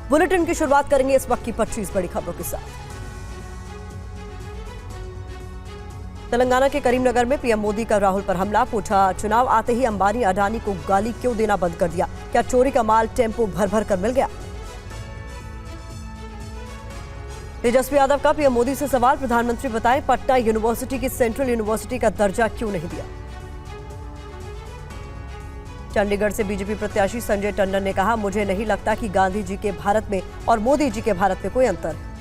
Bulletin की शुरुआत करेंगे इस वक्त की 25 बड़ी खबरों के साथ। तेलंगाना के करीमनगर में पीएम मोदी का राहुल पर हमला। पूछा, चुनाव आते ही अंबानी अडानी को गाली क्यों देना बंद कर दिया? क्या चोरी का माल टेम्पो भर भर कर मिल गया? तेजस्वी यादव का पीएम मोदी से सवाल। प्रधानमंत्री बताएं, पटना यूनिवर्सिटी की सेंट्रल यूनिवर्सिटी का दर्जा क्यों नहीं दिया? चंडीगढ़ से बीजेपी प्रत्याशी संजय टंडन ने कहा, मुझे नहीं लगता कि गांधी जी के भारत में और मोदी जी के भारत में कोई अंतर है।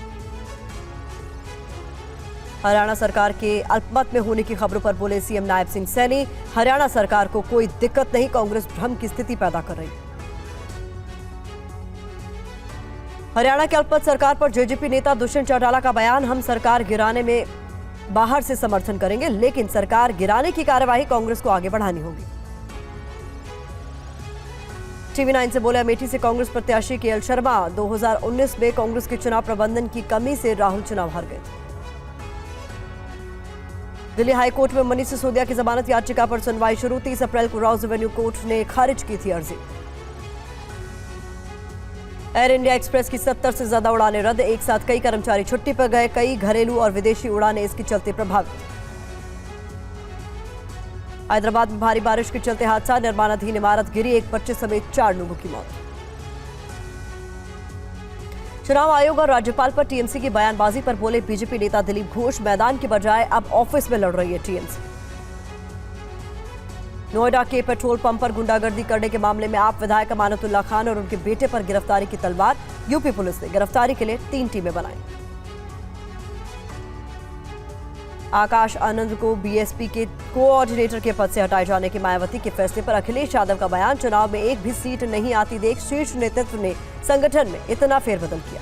हरियाणा सरकार के अल्पमत में होने की खबरों पर बोले सीएम नायब सिंह सैनी। हरियाणा सरकार को कोई दिक्कत नहीं, कांग्रेस भ्रम की स्थिति पैदा कर रही है। हरियाणा के अल्पमत सरकार पर जेजेपी नेता दुष्यंत चौटाला का बयान। हम सरकार गिराने में बाहर से समर्थन करेंगे, लेकिन सरकार गिराने की कार्यवाही कांग्रेस को आगे बढ़ानी होगी। टीवी 9 से बोले अमेठी से कांग्रेस प्रत्याशी केएल शर्मा। 2019 में कांग्रेस के चुनाव प्रबंधन की कमी से राहुल चुनाव हार गए थे। दिल्ली हाईकोर्ट में मनीष सिसोदिया की जमानत याचिका पर सुनवाई शुरू। 30 अप्रैल को रॉस एवेन्यू कोर्ट ने खारिज की थी अर्जी। एयर इंडिया एक्सप्रेस की 70 से ज्यादा उड़ानें रद्द। एक साथ कई कर्मचारी छुट्टी पर गए। कई घरेलू और विदेशी उड़ानें इसके चलते प्रभावित। हैदराबाद में भारी बारिश के चलते हादसा। निर्माणाधीन इमारत गिरी। एक बच्चे समेत 4 लोगों की मौत। चुनाव आयोग और राज्यपाल पर टीएमसी की बयानबाजी पर बोले बीजेपी नेता दिलीप घोष। मैदान की बजाय अब ऑफिस में लड़ रही है टीएमसी। नोएडा के पेट्रोल पंप पर गुंडागर्दी करने के मामले में आप विधायक अमानतुल्लाह खान और उनके बेटे पर गिरफ्तारी की तलवार। यूपी पुलिस ने गिरफ्तारी के लिए 3 टीमें बनाई। आकाश आनंद को बीएसपी के कोऑर्डिनेटर के पद से हटाए जाने के मायावती के फैसले पर अखिलेश यादव का बयान। चुनाव में एक भी सीट नहीं आती देख शीर्ष नेतृत्व ने संगठन में इतना फेरबदल किया।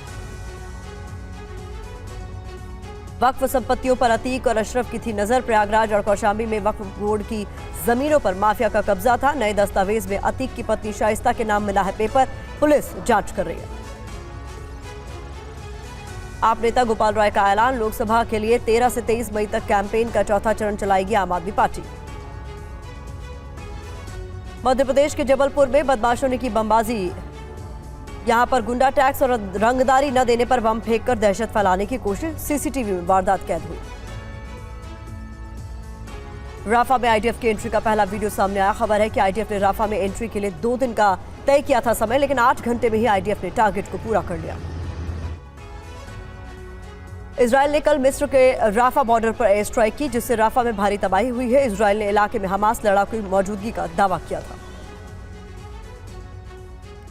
वक्फ संपत्तियों पर अतीक और अशरफ की थी नजर। प्रयागराज और कौशाम्बी में वक्फ बोर्ड की जमीनों पर माफिया का कब्जा था। नए दस्तावेज में अतीक की पत्नी शाइस्ता के नाम मिला है पेपर। पुलिस जांच कर रही है। आप नेता गोपाल राय का ऐलान। लोकसभा के लिए 13 से 23 मई तक कैंपेन का चौथा चरण चलाएगी आम आदमी पार्टी। मध्य प्रदेश के जबलपुर में बदमाशों ने की बमबाजी। यहां पर गुंडा टैक्स और रंगदारी न देने पर बम फेंककर दहशत फैलाने की कोशिश। सीसीटीवी में वारदात कैद हुई। राफा में आईडीएफ की एंट्री का पहला वीडियो सामने आया। खबर है कि आईडीएफ ने राफा में एंट्री के लिए 2 दिन का तय किया था समय, लेकिन 8 घंटे में ही आईडीएफ ने टारगेट को पूरा कर लिया। इजरायल ने कल मिस्र के राफा बॉर्डर पर एयर स्ट्राइक की, जिससे राफा में भारी तबाही हुई है। इजरायल ने इलाके में हमास लड़ाकों की मौजूदगी का दावा किया था।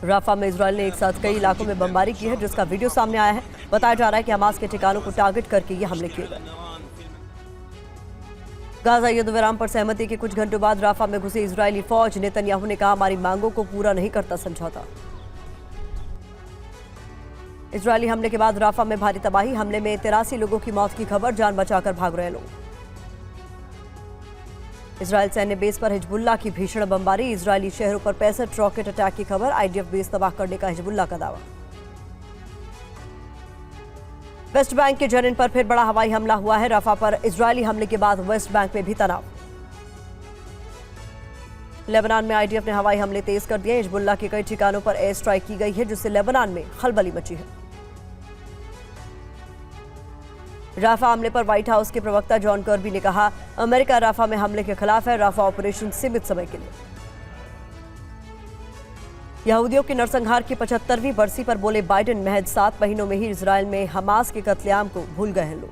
राफा में इजरायल ने एक साथ कई इलाकों में बमबारी की है, जिसका वीडियो सामने आया है। बताया जा रहा है कि हमास के ठिकानों को टारगेट करके ये हमले किए गए। गाजा युद्ध विराम पर सहमति के कुछ घंटों बाद राफा में घुसी इजरायली फौज। नेतन्याहू ने कहा, हमारी मांगों को पूरा नहीं करता समझौता। इजरायली हमले के बाद राफा में भारी तबाही। हमले में 83 लोगों की मौत की खबर। जान बचाकर भाग रहे लोग। इजरायल सैन्य बेस पर हिजबुल्लाह की भीषण बमबारी। इजरायली शहरों पर 65 रॉकेट अटैक की खबर। आईडीएफ बेस तबाह करने का हिजबुल्लाह का दावा। वेस्ट बैंक के जनिन पर फिर बड़ा हवाई हमला हुआ है। राफा पर इजरायली हमले के बाद वेस्ट बैंक में भी तनाव। लेबनान में आईडीएफ ने हवाई हमले तेज कर दिए। हिजबुल्लाह के कई ठिकानों पर एयर स्ट्राइक की गई है, जिससे लेबनान में खलबली मची है। राफा हमले पर व्हाइट हाउस के प्रवक्ता जॉन कर्बी ने कहा, अमेरिका राफा में हमले के खिलाफ है। राफा ऑपरेशन सीमित समय के लिए। यहूदियों के नरसंहार की 75वीं बरसी पर बोले बाइडेन, महज 7 महीनों में ही इजरायल में हमास के कत्लेआम को भूल गए हैं लोग।